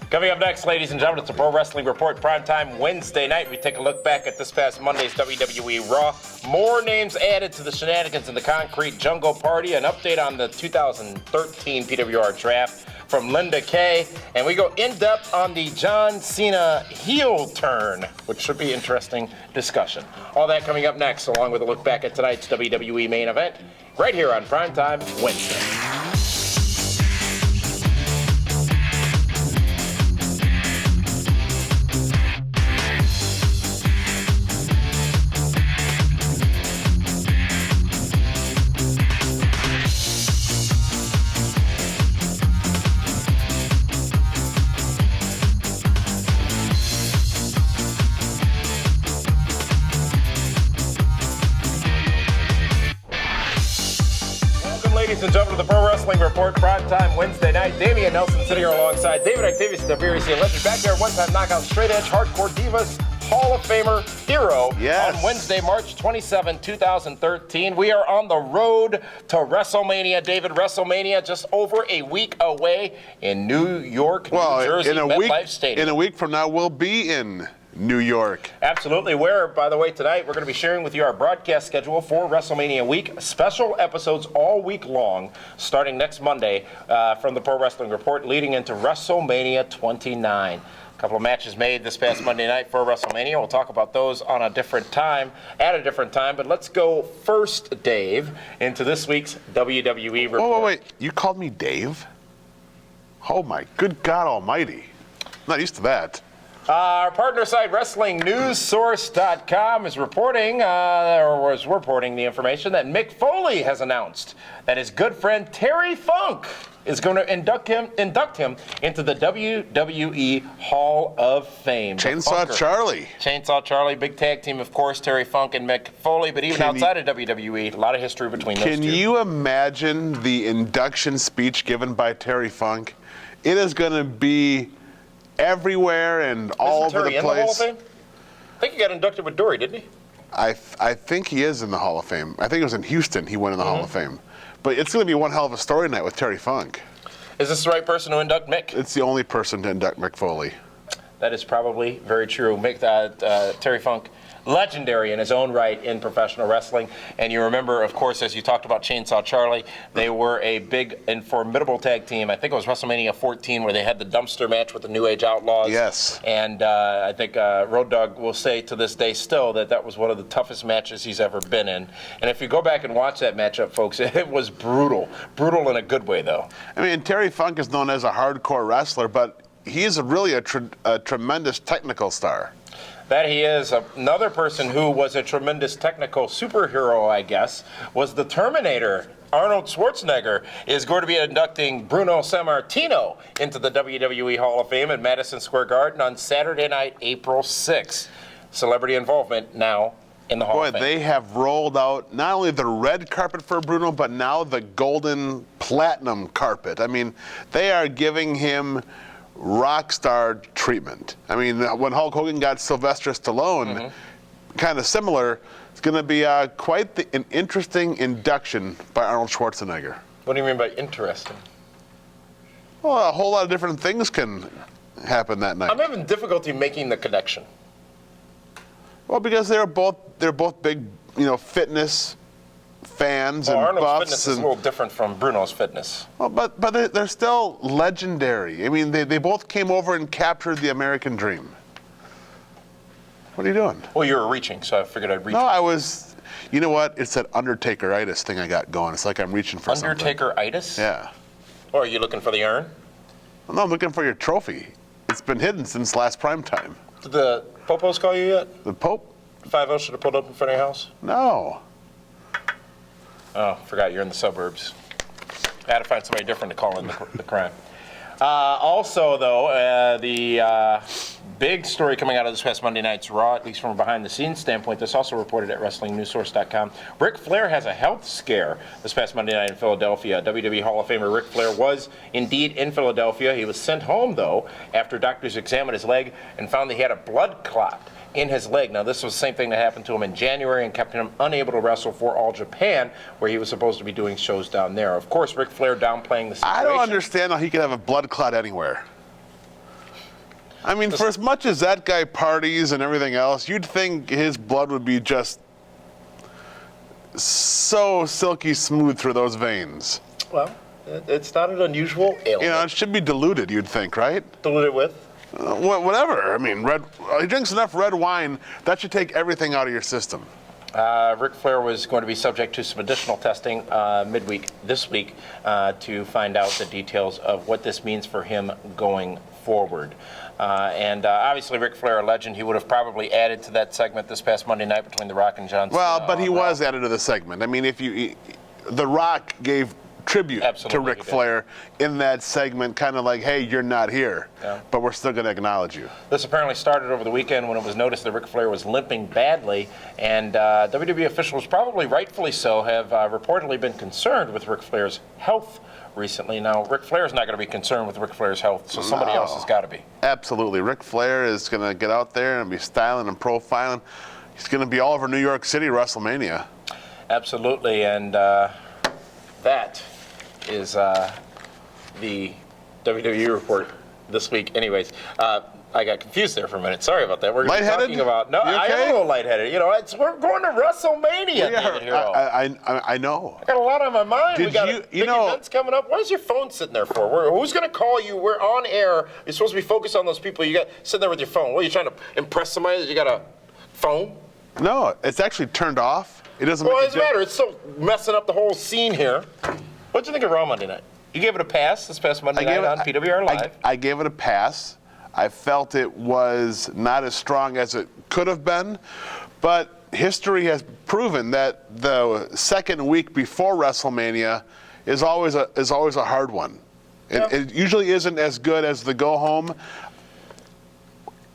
Coming up next, ladies and gentlemen, it's a Pro Wrestling Report Primetime Wednesday night. We take a look back at this past Monday's WWE Raw. More names added to the shenanigans in the Concrete Jungle Party. An update on the 2013 PWR Draft from Linda Kay. And we go in-depth on the John Cena heel turn, which should be interesting discussion. All that coming up next, along with a look back at tonight's WWE main event, right here on Primetime Wednesday. Ladies and gentlemen, the Pro Wrestling Report Primetime Wednesday night. Damian Nelson sitting here alongside David Octavius, the VRC legend, back there, one-time knockout, straight edge, hardcore divas, Hall of Famer, hero. Yes. On Wednesday, March 27, 2013. We are on the road to WrestleMania. David, WrestleMania just over a week away in New York, New Jersey, MetLife Stadium. In a week from now, we'll be in New York. Absolutely. Where, by the way, tonight we're going to be sharing with you our broadcast schedule for WrestleMania week. Special episodes all week long, starting next Monday from the Pro Wrestling Report, leading into WrestleMania 29. A couple of matches made this past Monday night for WrestleMania. We'll talk about those on a different time, at a different time. But let's go first, Dave, into this week's WWE Report. Oh, wait. You called me Dave? Oh, my good God almighty. I'm not used to that. Our partner site, WrestlingNewsSource.com, is reporting, or was reporting the information that Mick Foley has announced that his good friend Terry Funk is going to induct him into the WWE Hall of Fame. Chainsaw Charlie. Chainsaw Charlie, big tag team, of course, Terry Funk and Mick Foley, but even outside of WWE, a lot of history between those two. Can you imagine the induction speech given by Terry Funk? It is going to be everywhere and all over the place. In the Hall of Fame? I think he got inducted with Dory, didn't he? I think he is in the Hall of Fame. I think it was in Houston he went in the Hall of Fame. But it's going to be one hell of a story night with Terry Funk. Is this the right person to induct Mick? It's the only person to induct Mick Foley. That is probably very true. Terry Funk, legendary in his own right in professional wrestling. And you remember, of course, as you talked about Chainsaw Charlie, they were a big and formidable tag team. I think it was WrestleMania 14 where they had the dumpster match with the New Age Outlaws. Yes. And I think Road Dogg will say to this day still that was one of the toughest matches he's ever been in. And if you go back and watch that matchup, folks, it was brutal. Brutal in a good way, though. I mean, Terry Funk is known as a hardcore wrestler, but he's really a tremendous technical star. That he is. Another person who was a tremendous technical superhero, I guess, was the Terminator. Arnold Schwarzenegger is going to be inducting Bruno Sammartino into the WWE Hall of Fame at Madison Square Garden on Saturday night, April 6th. Celebrity involvement now in the Hall of Fame. Boy, they have rolled out not only the red carpet for Bruno, but now the golden platinum carpet. I mean, they are giving him rock star treatment. I mean, when Hulk Hogan got Sylvester Stallone, kind of similar, it's going to be quite an interesting induction by Arnold Schwarzenegger. What do you mean by interesting? Well, a whole lot of different things can happen that night. I'm having difficulty making the connection. Well, because they're both big, fitness fans and Arnold's buffs. fitness is a little different from Bruno's fitness. Well, but they're still legendary. I mean, they both came over and captured the American dream. What are you doing? Well, you were reaching, so I figured I'd reach. No, I was. You know what? It's that Undertaker-itis thing I got going. It's like I'm reaching for something. Undertaker-itis? Yeah. Or are you looking for the urn? Well, no, I'm looking for your trophy. It's been hidden since last prime time. Did the Popos call you yet? The Pope? 5-0 should have pulled up in front of your house? No. Oh, forgot you're in the suburbs. I had to find somebody different to call in the crime. Also, though, the big story coming out of this past Monday night's Raw, at least from a behind-the-scenes standpoint, this also reported at WrestlingNewsSource.com. Ric Flair has a health scare this past Monday night in Philadelphia. WWE Hall of Famer Ric Flair was indeed in Philadelphia. He was sent home, though, after doctors examined his leg and found that he had a blood clot in his leg. Now, this was the same thing that happened to him in January and kept him unable to wrestle for All Japan, where he was supposed to be doing shows down there. Of course, Ric Flair downplaying the situation. I don't understand how he could have a blood clot anywhere. I mean, for as much as that guy parties and everything else, you'd think his blood would be just so silky smooth through those veins. Well, it's not an unusual ailment. You know, it should be diluted, you'd think, right? Diluted with? Whatever. I mean, he drinks enough red wine, that should take everything out of your system. Ric Flair was going to be subject to some additional testing midweek this week to find out the details of what this means for him going forward. And obviously, Ric Flair, a legend, he would have probably added to that segment this past Monday night between The Rock and John Cena. Well, but he was added to the segment. I mean, The Rock gave tribute to Ric Flair in that segment, kind of like, hey, you're not here, but we're still going to acknowledge you. This apparently started over the weekend when it was noticed that Ric Flair was limping badly, and WWE officials, probably rightfully so, have reportedly been concerned with Ric Flair's health recently. Now, Ric Flair's not going to be concerned with Ric Flair's health, so somebody else has got to be. Absolutely. Ric Flair is going to get out there and be styling and profiling. He's going to be all over New York City WrestleMania. Absolutely, and that is the WWE report this week. Anyways, I got confused there for a minute. Sorry about that. We're going to be talking about... No, I am a little lightheaded. You know, we're going to WrestleMania, David Hero. I know. I got a lot on my mind. We got big know, events coming up. What is your phone sitting there for? Who's going to call you? We're on air. You're supposed to be focused on those people. You got sitting there with your phone. What, are you trying to impress somebody that you got a phone? No, it's actually turned off. It doesn't Well, it doesn't matter. It's still messing up the whole scene here. What did you think of Raw Monday night? You gave it a pass this past Monday night on PWR Live. I gave it a pass. I felt it was not as strong as it could have been, but history has proven that the second week before WrestleMania is always a hard one. It usually isn't as good as the go home.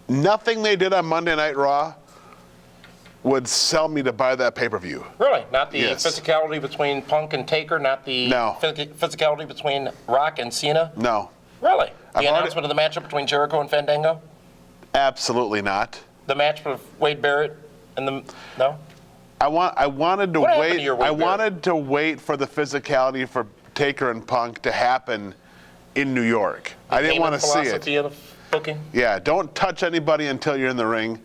Nothing they did on Monday Night Raw would sell me to buy that pay-per-view. Really? Not the physicality between Punk and Taker? Not the physicality between Rock and Cena? No. Really? The announcement of the matchup between Jericho and Fandango? Absolutely not. The match with Wade Barrett and the... No? I wanted to wait. I wanted to wait for the physicality for Taker and Punk to happen in New York. I didn't want to see it. Philosophy of booking? Yeah, don't touch anybody until you're in the ring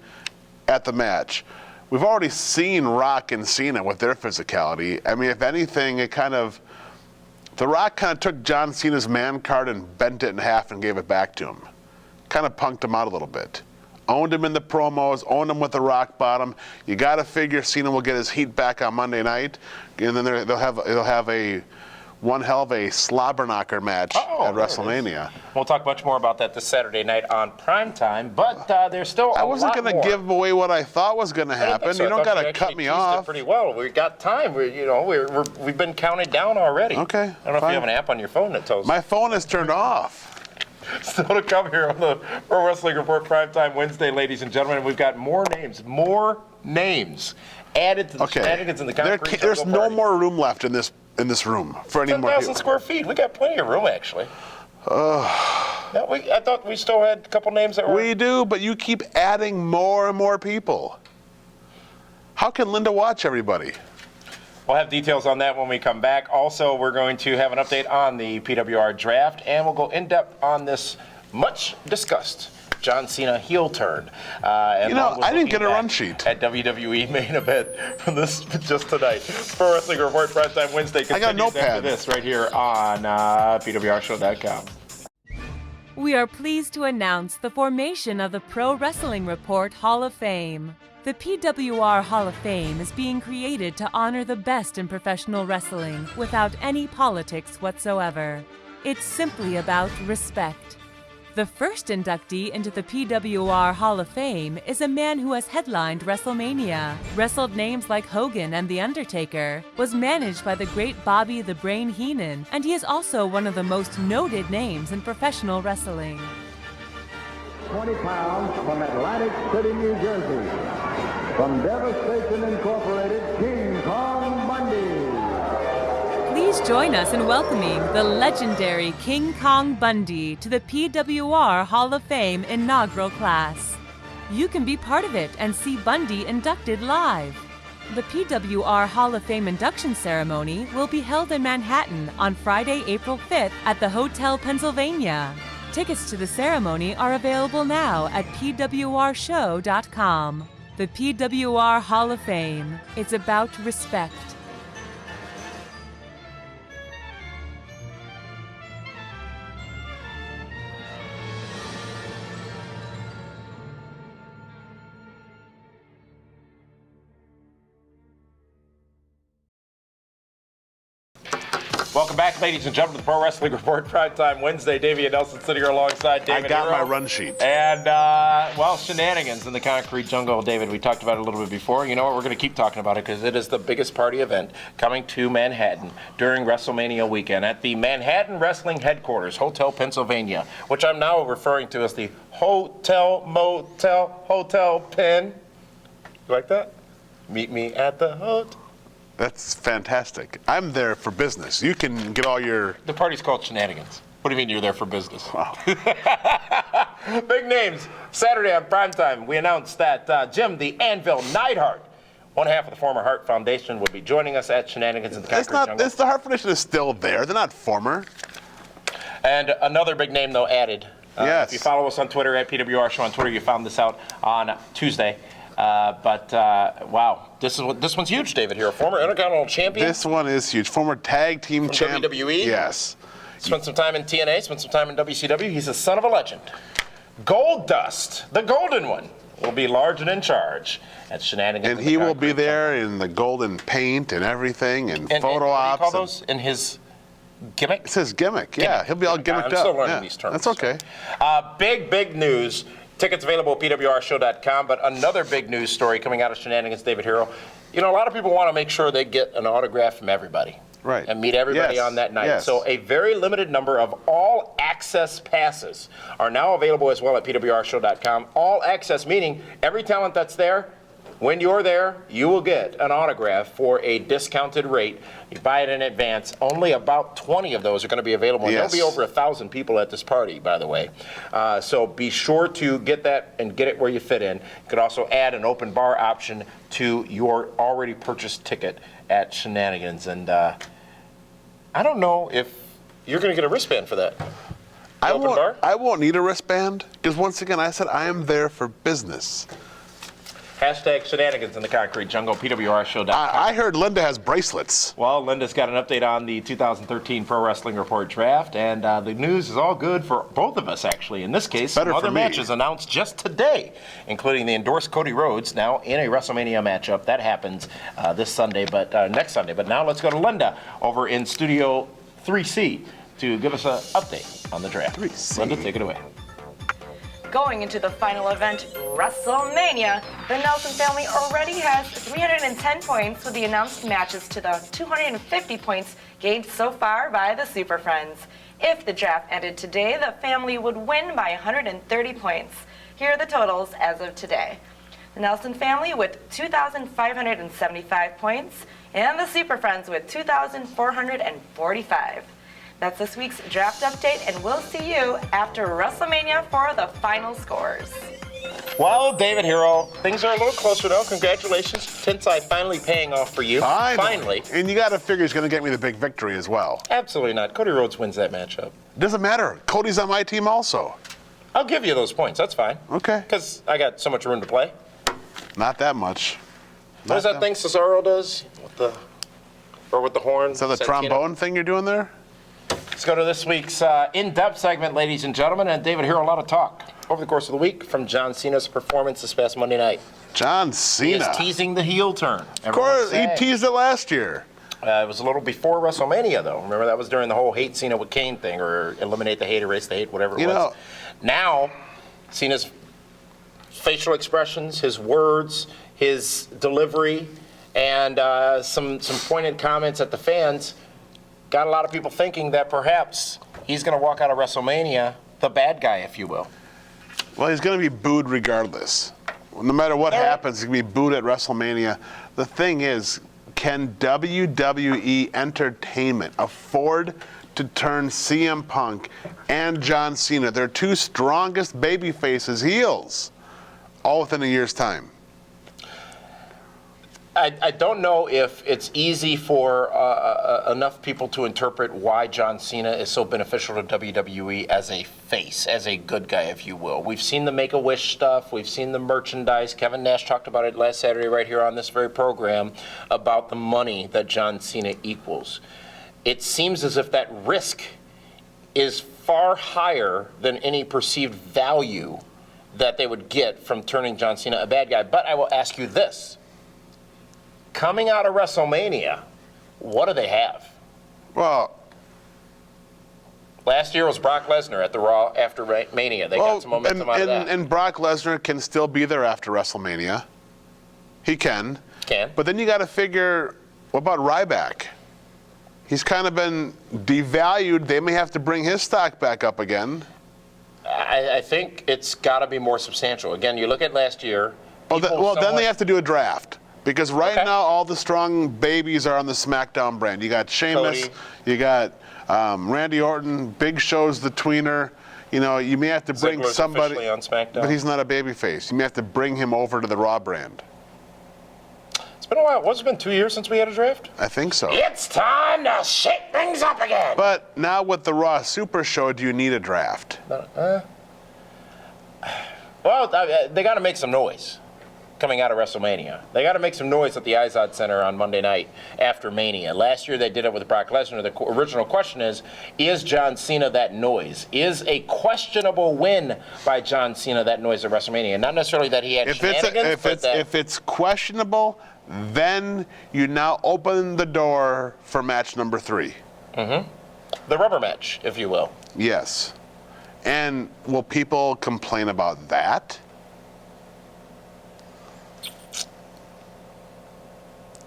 at the match. We've already seen Rock and Cena with their physicality. I mean, if anything, The Rock kind of took John Cena's man card and bent it in half and gave it back to him. Kind of punked him out a little bit. Owned him in the promos, owned him with the rock bottom. You got to figure Cena will get his heat back on Monday night, and then they'll have one hell of a slobber knocker match at WrestleMania. We'll talk much more about that this Saturday night on PrimeTime, but there's still a lot more. I wasn't going to give away what I thought was going to happen. You don't got to cut me off. Pretty well. We got time. We've been counted down already. Okay. I don't know if you have an app on your phone that tells. My phone is turned off. Still to come here on the Pro Wrestling Report Primetime Wednesday, ladies and gentlemen. We've got more names added to the shenanigans in the concrete. There's no more room left in this room for any more people. 10,000 square feet. We got plenty of room, actually. I thought we still had a couple names that were... We do, but you keep adding more and more people. How can Linda watch everybody? We'll have details on that when we come back. Also, we're going to have an update on the PWR draft, and we'll go in-depth on this much-discussed John Cena heel turn. I didn't get a run sheet. At WWE Main Event from this just tonight. Pro Wrestling Report Primetime Wednesday continues I got a notepad. After this right here on PWRshow.com. We are pleased to announce the formation of the Pro Wrestling Report Hall of Fame. The PWR Hall of Fame is being created to honor the best in professional wrestling without any politics whatsoever. It's simply about respect. The first inductee into the PWR Hall of Fame is a man who has headlined WrestleMania, wrestled names like Hogan and The Undertaker, was managed by the great Bobby the Brain Heenan, and he is also one of the most noted names in professional wrestling. 20 pounds from Atlantic City, New Jersey. From Devastation Incorporated, King Kong Bundy. Please join us in welcoming the legendary King Kong Bundy to the PWR Hall of Fame inaugural class. You can be part of it and see Bundy inducted live. The PWR Hall of Fame induction ceremony will be held in Manhattan on Friday, April 5th at the Hotel Pennsylvania. Tickets to the ceremony are available now at pwrshow.com. The PWR Hall of Fame. It's about respect. Welcome back, ladies and gentlemen, to the Pro Wrestling Report Primetime Wednesday. Davey and Nelson sitting here alongside David. I got Hero. my run sheet. And, shenanigans in the concrete jungle. David, we talked about it a little bit before. You know what? We're going to keep talking about it because it is the biggest party event coming to Manhattan during WrestleMania weekend at the Manhattan Wrestling Headquarters, Hotel Pennsylvania, which I'm now referring to as the Hotel Motel Hotel Pen. You like that? Meet me at the hotel. That's fantastic. I'm there for business. You can get all your... The party's called Shenanigans. What do you mean you're there for business? Wow. Big names. Saturday on Primetime, we announced that Jim the Anvil Neidhart, one half of the former Hart Foundation, will be joining us at Shenanigans in the Concrete Jungle. The Hart Foundation is still there. They're not former. And another big name, though, added. Yes. If you follow us on Twitter, at PWR Show on Twitter, you found this out on Tuesday. Wow, this one's huge, David here. Former Intercontinental Champion. This one is huge. Former tag team champ. WWE? Yes. Spent some time in TNA, spent some time in WCW. He's a son of a legend. Gold Dust, the golden one, will be large and in charge at Shenanigans. And he will be there in the golden paint and everything and photo what do you ops. call those? In his gimmick? It's his gimmick. Yeah, he'll be all gimmicked up. I'm still learning Yeah, these terms. That's okay. So. Big news. Tickets available at pwrshow.com, but another big news story coming out of Shenanigans, David Hero. You know, a lot of people want to make sure they get an autograph from everybody. Right. And meet everybody Yes. on that night. Yes. So a very limited number of all access passes are now available as well at pwrshow.com. All access meaning every talent that's there, when you're there, you will get an autograph for a discounted rate. You buy it in advance. Only about 20 of those are going to be available. Yes. There'll be over 1,000 people at this party, by the way. So be sure to get that and get it where you fit in. You could also add an open bar option to your already purchased ticket at Shenanigans. And I don't know if you're going to get a wristband for that. I Open bar? won't need a wristband because once again, I said I am there for business. Hashtag Shenanigans in the Concrete Jungle, PWRshow.com. I heard Linda has bracelets. Well, Linda's got an update on the 2013 Pro Wrestling Report draft, and the news is all good for both of us, actually. In this case, Better some for other me. matches announced just today, including the endorsed Cody Rhodes, now in a WrestleMania matchup. That happens this Sunday, but next Sunday. But now let's go to Linda over in Studio 3C to give us an update on the draft. 3C. Linda, take it away. Going into the final event, WrestleMania, the Nelson family already has 310 points with the announced matches to the 250 points gained so far by the Super Friends. If the draft ended today, the family would win by 130 points. Here are the totals as of today. The Nelson family with 2,575 points, and the Super Friends with 2,445. That's this week's draft update, and we'll see you after WrestleMania for the final scores. Well, David Hero, things are a little closer now. Congratulations. Tensai finally paying off for you. Finally. And you got to figure he's going to get me the big victory as well. Absolutely not. Cody Rhodes wins that matchup. Doesn't matter. Cody's on my team also. I'll give you those points. That's fine. Okay. Because I got so much room to play. Not that much. What is that thing Cesaro does? With the horn? So the Santino? trombone thing you're doing there? Let's go to this week's in-depth segment, ladies and gentlemen. And David, here a lot of talk over the course of the week from John Cena's performance this past Monday night. John He Cena. is teasing the heel turn. Of course, he teased it last year. It was a little before WrestleMania, though. Remember, that was during the whole hate Cena with Kane thing, or eliminate the hate, erase the hate, whatever it was. Now, Cena's facial expressions, his words, his delivery, and some pointed comments at the fans got a lot of people thinking that perhaps he's going to walk out of WrestleMania the bad guy, if you will. Well, he's going to be booed regardless. No matter what happens, he's going to be booed at WrestleMania. The thing is, can WWE Entertainment afford to turn CM Punk and John Cena, their two strongest baby faces, heels, all within a year's time? I don't know if it's easy for enough people to interpret why John Cena is so beneficial to WWE as a face, as a good guy, if you will. We've seen the Make-A-Wish stuff. We've seen the merchandise. Kevin Nash talked about it last Saturday right here on this very program about the money that John Cena equals. It seems as if that risk is far higher than any perceived value that they would get from turning John Cena a bad guy. But I will ask you this. Coming out of WrestleMania, what do they have? Well, last year was Brock Lesnar at the Raw after Mania. They got some momentum out of that. And Brock Lesnar can still be there after WrestleMania. He can. But then you got to figure, what about Ryback? He's kind of been devalued. They may have to bring his stock back up again. I think it's got to be more substantial. Again, you look at last year. Then they have to do a draft. Because right now, all the strong babies are on the SmackDown brand. You got Sheamus, Cody. You got Randy Orton, Big Show's the tweener. You know, you may have to bring Ziggler's somebody. officially on SmackDown. But he's not a babyface. You may have to bring him over to the Raw brand. It's been a while. What's it been, 2 years since we had a draft? I think so. It's time to shake things up again. But now with the Raw Super Show, do you need a draft? Well, they got to make some noise coming out of WrestleMania. They got to make some noise at the Izod Center on Monday night after Mania. Last year they did it with Brock Lesnar. The original question is John Cena that noise? Is a questionable win by John Cena that noise at WrestleMania? Not necessarily that he had shenanigans, if it's questionable, then you now open the door for match number 3. Mm-hmm. The rubber match, if you will. Yes. And will people complain about that?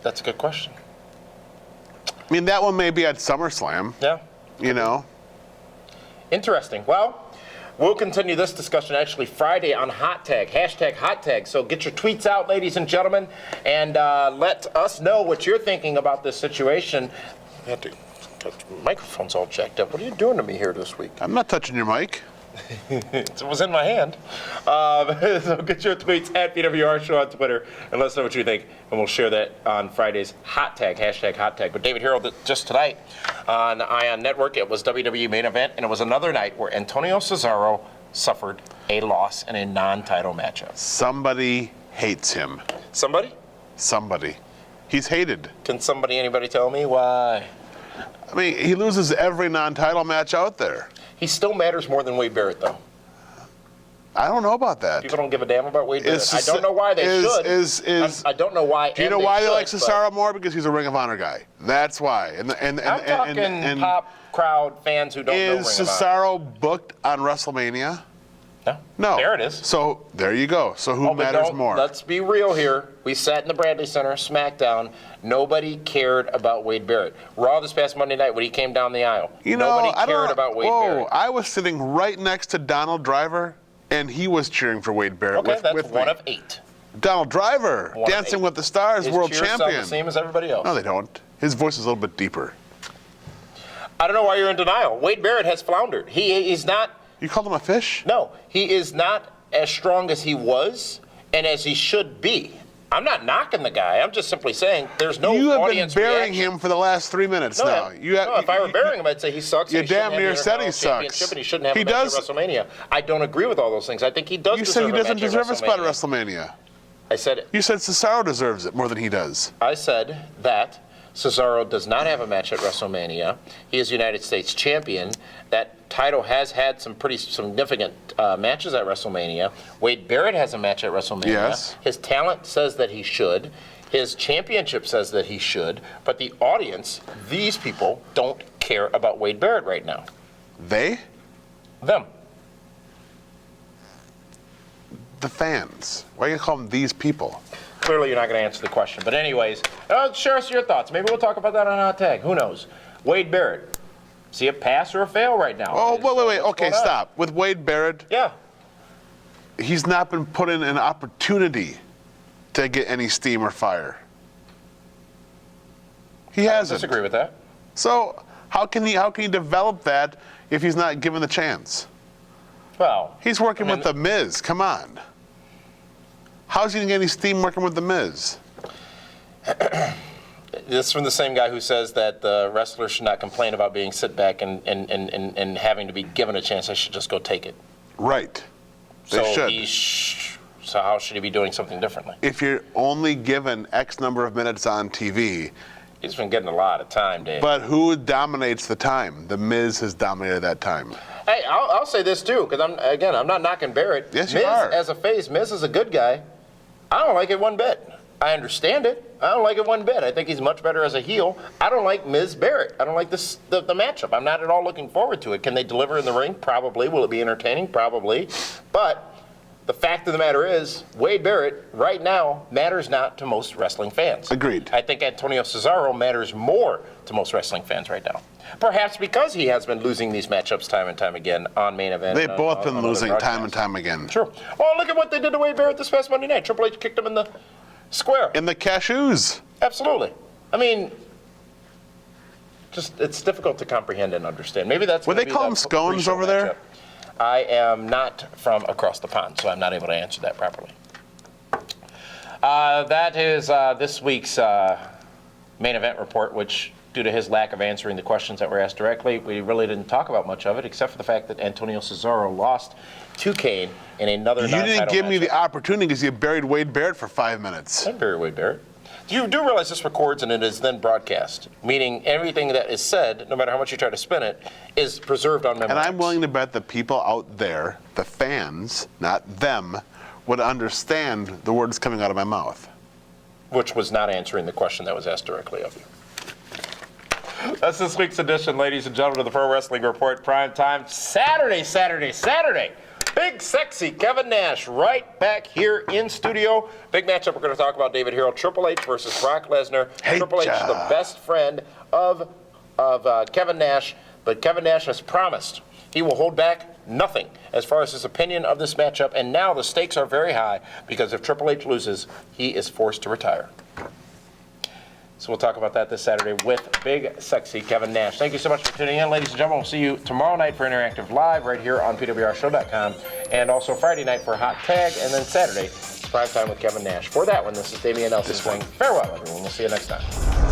That's a good question. I mean, that one may be at SummerSlam. Yeah. You know? Interesting. Well, we'll continue this discussion actually Friday on Hot Tag, hashtag Hot Tag. So get your tweets out, ladies and gentlemen, and let us know what you're thinking about this situation. I had to touch my microphone's all jacked up. What are you doing to me here this week? I'm not touching your mic. It was in my hand. So get your tweets at PWR Show on Twitter and let us know what you think. And we'll share that on Friday's Hot Tag, hashtag Hot Tag. But David Harold, just tonight on Ion Network, it was WWE Main Event, and it was another night where Antonio Cesaro suffered a loss in a non-title matchup. Somebody hates him. Somebody? Somebody. He's hated. Can anybody tell me why? I mean, he loses every non-title match out there. He still matters more than Wade Barrett, though. I don't know about that. People don't give a damn about Wade Barrett. I don't know why they should. I don't know why. Do you know why they like Cesaro more? Because he's a Ring of Honor guy. That's why. I'm talking pop crowd fans who don't know Ring of Honor. Is Cesaro booked on WrestleMania? No. There it is. So there you go. So who matters more? Let's be real here. We sat in the Bradley Center, SmackDown. Nobody cared about Wade Barrett. Raw this past Monday night when he came down the aisle. Nobody cared about Wade Barrett. I was sitting right next to Donald Driver, and he was cheering for Wade Barrett with me. That's one of 8. Donald Driver, Dancing with the Stars, world champion. His cheers sound the same as everybody else. No, they don't. His voice is a little bit deeper. I don't know why you're in denial. Wade Barrett has floundered. He's not. You called him a fish? No, he is not as strong as he was and as he should be. I'm not knocking the guy. I'm just simply saying there's no audience reaction. You have been burying him for the last 3 minutes now. If I were burying him, I'd say he sucks. You damn near said he sucks. And he shouldn't have a match at WrestleMania. I don't agree with all those things. I think he does deserve a match at WrestleMania. You said he doesn't deserve a spot at WrestleMania. I said it. You said Cesaro deserves it more than he does. I said that Cesaro does not have a match at WrestleMania. He is United States champion. That title has had some pretty significant matches at WrestleMania. Wade Barrett has a match at WrestleMania. Yes. His talent says that he should. His championship says that he should. But the audience, these people, don't care about Wade Barrett right now. They? Them. The fans. Why do you call them these people? Clearly, you're not going to answer the question. But anyways, share us your thoughts. Maybe we'll talk about that on Hot Tag. Who knows? Wade Barrett. See a pass or a fail right now? Oh, wait. Okay, stop. With Wade Barrett, yeah, he's not been put in an opportunity to get any steam or fire. He hasn't. I disagree with that. So how can he develop that if he's not given the chance? Well, he's working with The Miz. Come on. How's he going to get any steam working with The Miz? This is from the same guy who says that the wrestlers should not complain about being sit back and having to be given a chance. They should just go take it. Right. They should. So how should he be doing something differently? If you're only given X number of minutes on TV. He's been getting a lot of time, Dave. But who dominates the time? The Miz has dominated that time. Hey, I'll say this too, because I'm not knocking Barrett. Yes, Miz, you are. as a face, Miz is a good guy. I don't like it one bit. I understand it. I don't like it one bit. I think he's much better as a heel. I don't like Miz Barrett. I don't like the matchup. I'm not at all looking forward to it. Can they deliver in the ring? Probably. Will it be entertaining? Probably. But the fact of the matter is, Wade Barrett right now matters not to most wrestling fans. Agreed. I think Antonio Cesaro matters more to most wrestling fans right now. Perhaps because he has been losing these matchups time and time again on main event. They've both been on losing other time and time again. Sure. Oh, look at what they did to Wade Barrett this past Monday night. Triple H kicked him in the square. In the cashews. Absolutely. I mean, just it's difficult to comprehend and understand. Maybe that's. Would they call them scones over there? I am not from across the pond, so I'm not able to answer that properly. That is this week's main event report, which, due to his lack of answering the questions that were asked directly, we really didn't talk about much of it, except for the fact that Antonio Cesaro lost to Kane in another You non-title didn't give me matchup. the opportunity because you buried Wade Barrett for 5 minutes. I'm very Wade Barrett. You do realize this records and it is then broadcast, meaning everything that is said, no matter how much you try to spin it, is preserved on memory. And I'm willing to bet the people out there, the fans, not them, would understand the words coming out of my mouth. Which was not answering the question that was asked directly of you. That's this week's edition, ladies and gentlemen, of the Pro Wrestling Report Prime Time. Saturday. Big, sexy Kevin Nash right back here in studio. Big matchup we're going to talk about, David Hero. Triple H versus Brock Lesnar. Triple H, the best friend of Kevin Nash, but Kevin Nash has promised he will hold back nothing as far as his opinion of this matchup, and now the stakes are very high because if Triple H loses, he is forced to retire. So we'll talk about that this Saturday with big, sexy Kevin Nash. Thank you so much for tuning in, ladies and gentlemen. We'll see you tomorrow night for Interactive Live right here on PWRshow.com, and also Friday night for Hot Tag, and then Saturday, it's Prime Time with Kevin Nash. For that one, this is Damian Nelson saying farewell, everyone. We'll see you next time.